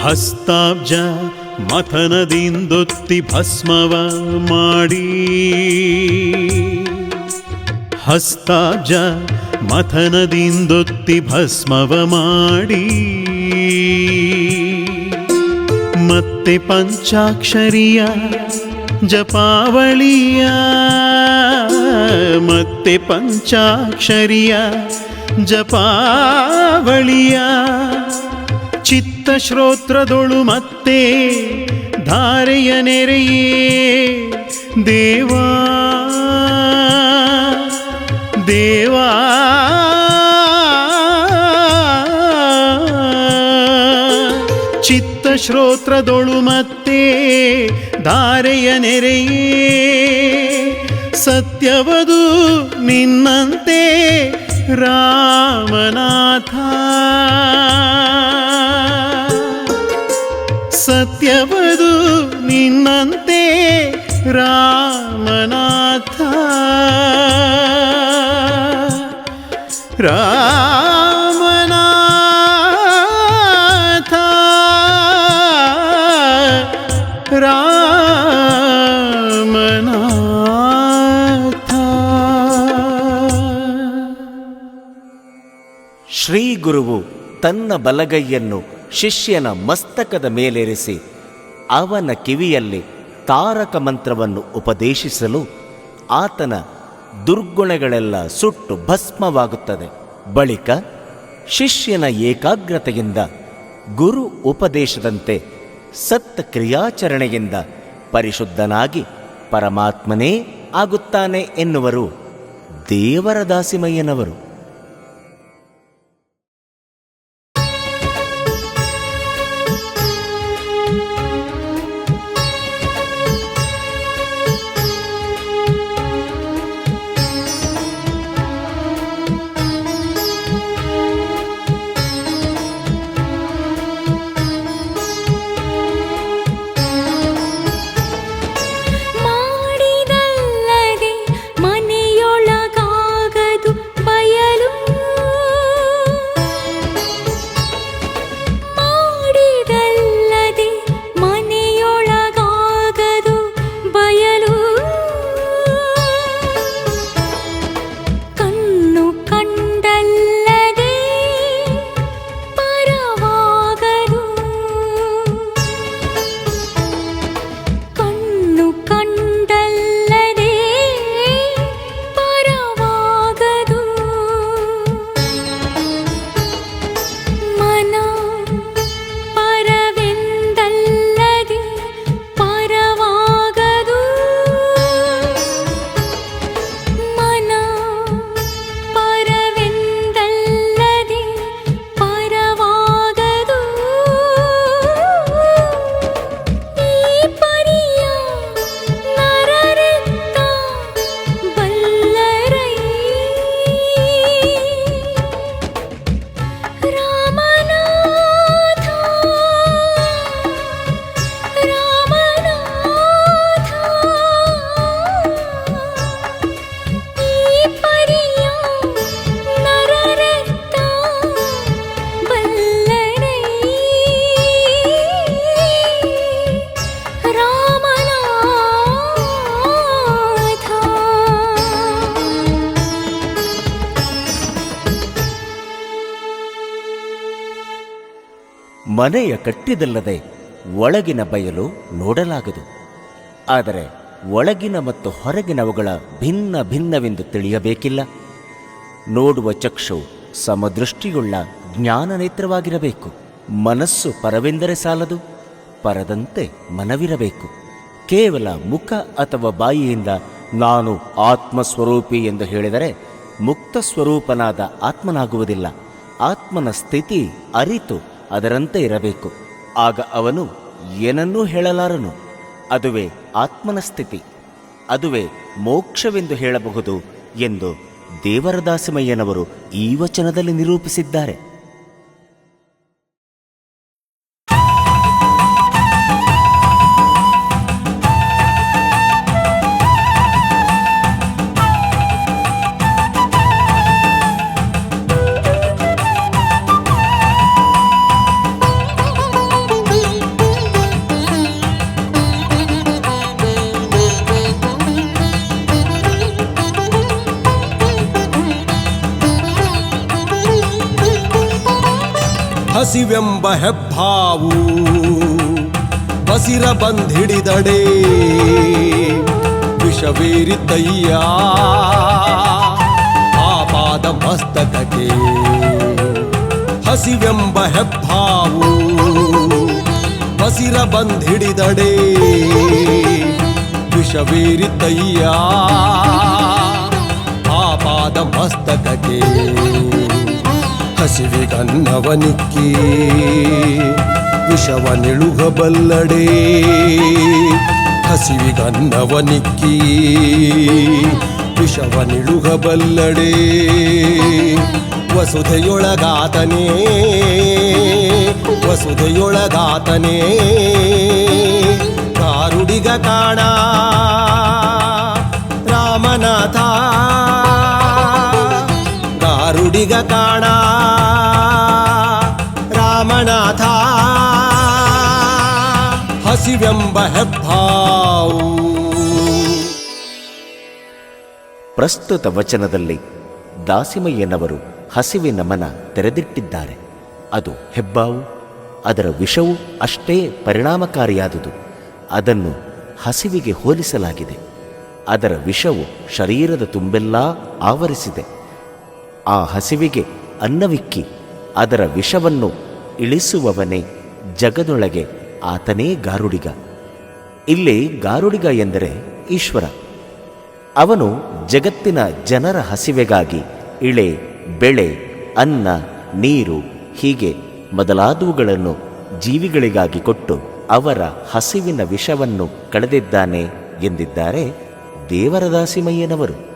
ಹಸ್ತಾಬ್ಜ ಮಥನದಿಂದೊತ್ತಿ ಭಸ್ಮವ ಮಾಡಿ, ಹಸ್ತಾಬ್ಜ ಮಥನದಿಂದೊತ್ತಿ ಭಸ್ಮವ ಮಾಡಿ, ಮತ್ತೆ ಪಂಚಾಕ್ಷರಿಯ ಜಪಾವಳಿಯ, ಮತ್ತೆ ಪಂಚಾಕ್ಷರಿಯ ಜಪಾವಳಿಯ, ಚಿತ್ತಶ್ರೋತ್ರದೊಳು ಮತ್ತೆ ಧಾರೆಯ ನೆರೆಯೇ ದೇವಾ ದೇವಾ. ಚಿತ್ತಶ್ರೋತ್ರದೊಳು ಮತ್ತೆ ಧಾರೆಯ ನೆರೆಯೇ ಸತ್ಯವದು ನಿನ್ನಂತೆ ರಾಮನಾಥ, ಸತ್ಯವದು ನಿನ್ನಂತೆ ರಾಮನಾಥ, ರಾಮನಾಥ ರಾಮನಾಥ. ಶ್ರೀ ಗುರುವು ತನ್ನ ಬಲಗೈಯನ್ನು ಶಿಷ್ಯನ ಮಸ್ತಕದ ಮೇಲೇರಿಸಿ ಅವನ ಕಿವಿಯಲ್ಲಿ ತಾರಕ ಮಂತ್ರವನ್ನು ಉಪದೇಶಿಸಲು ಆತನ ದುರ್ಗುಣಗಳೆಲ್ಲ ಸುಟ್ಟು ಭಸ್ಮವಾಗುತ್ತದೆ. ಬಳಿಕ ಶಿಷ್ಯನ ಏಕಾಗ್ರತೆಯಿಂದ ಗುರು ಉಪದೇಶದಂತೆ ಸತ್ ಕ್ರಿಯಾಚರಣೆಯಿಂದ ಪರಿಶುದ್ಧನಾಗಿ ಪರಮಾತ್ಮನೇ ಆಗುತ್ತಾನೆ ಎನ್ನುವರು ದೇವರ ದಾಸಿಮಯ್ಯನವರು. ಮನೆಯ ಕಟ್ಟಿದಲ್ಲದೆ ಒಳಗಿನ ಬಯಲು ನೋಡಲಾಗದು. ಆದರೆ ಒಳಗಿನ ಮತ್ತು ಹೊರಗಿನವುಗಳ ಭಿನ್ನ ಭಿನ್ನವೆಂದು ತಿಳಿಯಬೇಕಿಲ್ಲ. ನೋಡುವ ಚಕ್ಷು ಸಮದೃಷ್ಟಿಯುಳ್ಳ ಜ್ಞಾನ ನೇತ್ರವಾಗಿರಬೇಕು. ಮನಸ್ಸು ಪರವೆಂದರೆ ಸಾಲದು, ಪರದಂತೆ ಮನವಿರಬೇಕು. ಕೇವಲ ಮುಖ ಅಥವಾ ಬಾಯಿಯಿಂದ ನಾನು ಆತ್ಮಸ್ವರೂಪಿ ಎಂದು ಹೇಳಿದರೆ ಮುಕ್ತ ಸ್ವರೂಪನಾದ ಆತ್ಮನಾಗುವುದಿಲ್ಲ. ಆತ್ಮನ ಸ್ಥಿತಿ ಅರಿತು ಅದರಂತೆ ಇರಬೇಕು. ಆಗ ಅವನು ಏನನ್ನೂ ಹೇಳಲಾರನು. ಅದುವೇ ಆತ್ಮನ ಸ್ಥಿತಿ, ಅದುವೇ ಮೋಕ್ಷವೆಂದು ಹೇಳಬಹುದು ಎಂದು ದೇವರ ದಾಸಿಮಯ್ಯನವರು ಈ ವಚನದಲ್ಲಿ ನಿರೂಪಿಸಿದ್ದಾರೆ. ಹಸಿವೆಂಬ ಹೆಬ್ಬಾವು ಬಸಿರ ಬಂಧಿಡಿದಡೆ ವಿಷವೇರಿತಯ್ಯ ಪಾಪಾದ ಮಸ್ತಕಕ್ಕೆ. ಹಸಿವೆಂಬ ಹೆಬ್ಬಾವು ಬಸಿರ ಬಂಧಿಡಿದಡೆ ವಿಷವೇರಿತಯ್ಯ ಪಾಪಾದ ಮಸ್ತಕಕ್ಕೆ. ಹಸಿವಿಗನ್ನವನಿಕ್ಕಿ ವಿಷವನಿಳುಗಬಲ್ಲಡೆ ಹಸಿವಿಗನ್ನವನಿಕ್ಕಿ ವಿಷವನಿಳುಗಬಲ್ಲಡೆ. ವಸುಧೆಯೊಳಗಾತನೇ ವಸುಧೆಯೊಳಗಾತನೇ ಕಾರುಡಿಗ ಕಾಣ ರಾಮನಾಥ ಕಾರುಡಿಗ ಕಾಣ ರಾಮನಾಥ. ಹಸಿವೆಂಬ ಹೆಬ್ಬಾವು. ಪ್ರಸ್ತುತ ವಚನದಲ್ಲಿ ದಾಸಿಮಯ್ಯನವರು ಹಸಿವಿನ ಮನ ತೆರೆದಿಟ್ಟಿದ್ದಾರೆ. ಅದು ಹೆಬ್ಬಾವು. ಅದರ ವಿಷವೂ ಅಷ್ಟೇ ಪರಿಣಾಮಕಾರಿಯಾದುದು. ಅದನ್ನು ಹಸಿವಿಗೆ ಹೋಲಿಸಲಾಗಿದೆ. ಅದರ ವಿಷವು ಶರೀರದ ತುಂಬೆಲ್ಲ ಆವರಿಸಿದೆ. ಆ ಹಸಿವಿಗೆ ಅನ್ನವಿಕ್ಕಿ ಅದರ ವಿಷವನ್ನು ಇಳಿಸುವವನೇ ಜಗದೊಳಗೆ ಆತನೇ ಗಾರುಡಿಗ. ಇಲ್ಲಿ ಗಾರುಡಿಗ ಎಂದರೆ ಈಶ್ವರ. ಅವನು ಜಗತ್ತಿನ ಜನರ ಹಸಿವೆಗಾಗಿ ಇಳೆ, ಬೆಳೆ, ಅನ್ನ, ನೀರು ಹೀಗೆ ಮೊದಲಾದವುಗಳನ್ನು ಜೀವಿಗಳಿಗಾಗಿ ಕೊಟ್ಟು ಅವರ ಹಸಿವಿನ ವಿಷವನ್ನು ಕಳೆದಿದ್ದಾನೆ ಎಂದಿದ್ದಾರೆ ದೇವರ ದಾಸಿಮಯ್ಯನವರು.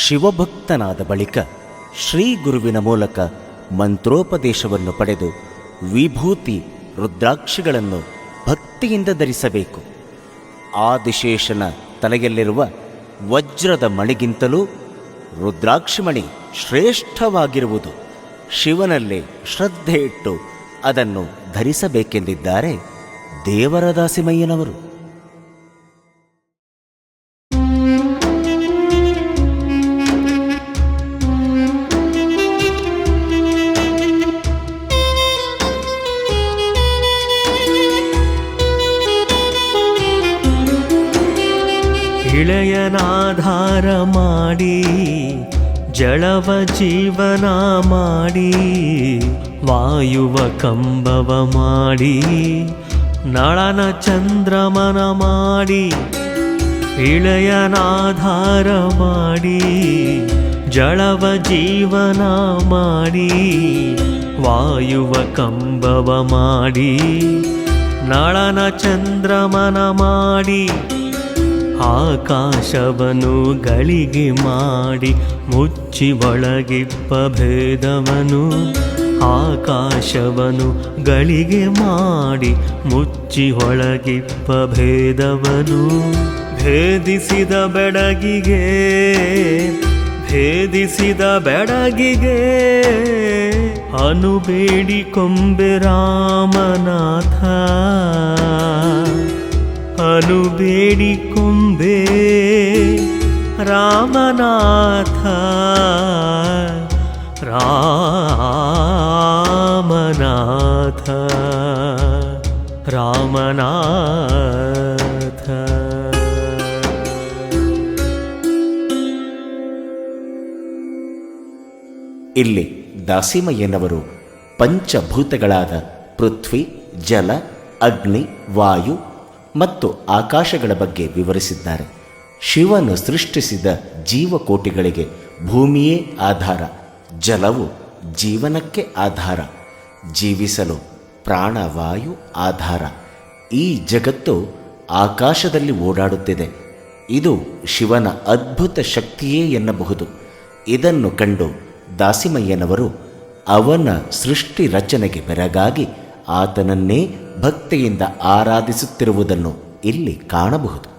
ಶಿವಭಕ್ತನಾದ ಬಳಿಕ ಶ್ರೀ ಗುರುವಿನ ಮೂಲಕ ಮಂತ್ರೋಪದೇಶವನ್ನು ಪಡೆದು ವಿಭೂತಿ ರುದ್ರಾಕ್ಷಿಗಳನ್ನು ಭಕ್ತಿಯಿಂದ ಧರಿಸಬೇಕು. ಆದಿಶೇಷನ ತಲೆಯಲ್ಲಿರುವ ವಜ್ರದ ಮಣಿಗಿಂತಲೂ ರುದ್ರಾಕ್ಷಿಮಣಿ ಶ್ರೇಷ್ಠವಾಗಿರುವುದು. ಶಿವನಲ್ಲಿ ಶ್ರದ್ಧೆ ಇಟ್ಟು ಅದನ್ನು ಧರಿಸಬೇಕೆಂದಿದ್ದಾರೆ ದೇವರ ದಾಸಿಮಯ್ಯನವರು. ಇಳೆಯನಾಧಾರ ಮಾಡಿ ಜಳವ ಜೀವನ ಮಾಡಿ ವಾಯುವ ಕಂಬವ ಮಾಡಿ ನಳನ ಚಂದ್ರಮನ ಮಾಡಿ ಇಳೆಯನಾಧಾರ ಮಾಡಿ ಜಳವ ಜೀವನ ಮಾಡಿ ವಾಯುವ ಕಂಬವ ಮಾಡಿ ನಳನ ಚಂದ್ರಮನ ಮಾಡಿ ಆಕಾಶವನು ಗಳಿಗೆ ಮಾಡಿ ಮುಚ್ಚಿ ಒಳಗಿಪ್ಪ ಭೇದವನು ಆಕಾಶವನು ಗಳಿಗೆ ಮಾಡಿ ಮುಚ್ಚಿ ಒಳಗಿಪ್ಪ ಭೇದವನು ಭೇದಿಸಿದ ಬೆಡಗಿಗೆ ಭೇದಿಸಿದ ಬೆಡಗಿಗೆ ಅನುಬೇಡಿ ಕೊಂಬೆ ರಾಮನಾಥ ಅನುಬೇಡಿ ಕೊಂಬೆ ರಾಮನಾಥ ರಾಮನಾಥ ರಾಮನಾಥ. ಇಲ್ಲಿ ದಾಸಿಮಯ್ಯನವರು ಪಂಚಭೂತಗಳಾದ ಪೃಥ್ವಿ, ಜಲ, ಅಗ್ನಿ, ವಾಯು ಮತ್ತು ಆಕಾಶಗಳ ಬಗ್ಗೆ ವಿವರಿಸಿದ್ದಾರೆ. ಶಿವನು ಸೃಷ್ಟಿಸಿದ ಜೀವಕೋಟಿಗಳಿಗೆ ಭೂಮಿಯೇ ಆಧಾರ, ಜಲವು ಜೀವನಕ್ಕೆ ಆಧಾರ, ಜೀವಿಸಲು ಪ್ರಾಣವಾಯು ಆಧಾರ. ಈ ಜಗತ್ತು ಆಕಾಶದಲ್ಲಿ ಓಡಾಡುತ್ತಿದೆ. ಇದು ಶಿವನ ಅದ್ಭುತ ಶಕ್ತಿಯೇ ಎನ್ನಬಹುದು. ಇದನ್ನು ಕಂಡು ದಾಸಿಮಯ್ಯನವರು ಅವನ ಸೃಷ್ಟಿ ರಚನೆಗೆ ಬೆರಗಾಗಿ ಆತನನ್ನೇ ಭಕ್ತಿಯಿಂದ ಆರಾಧಿಸುತ್ತಿರುವುದನ್ನು ಇಲ್ಲಿ ಕಾಣಬಹುದು.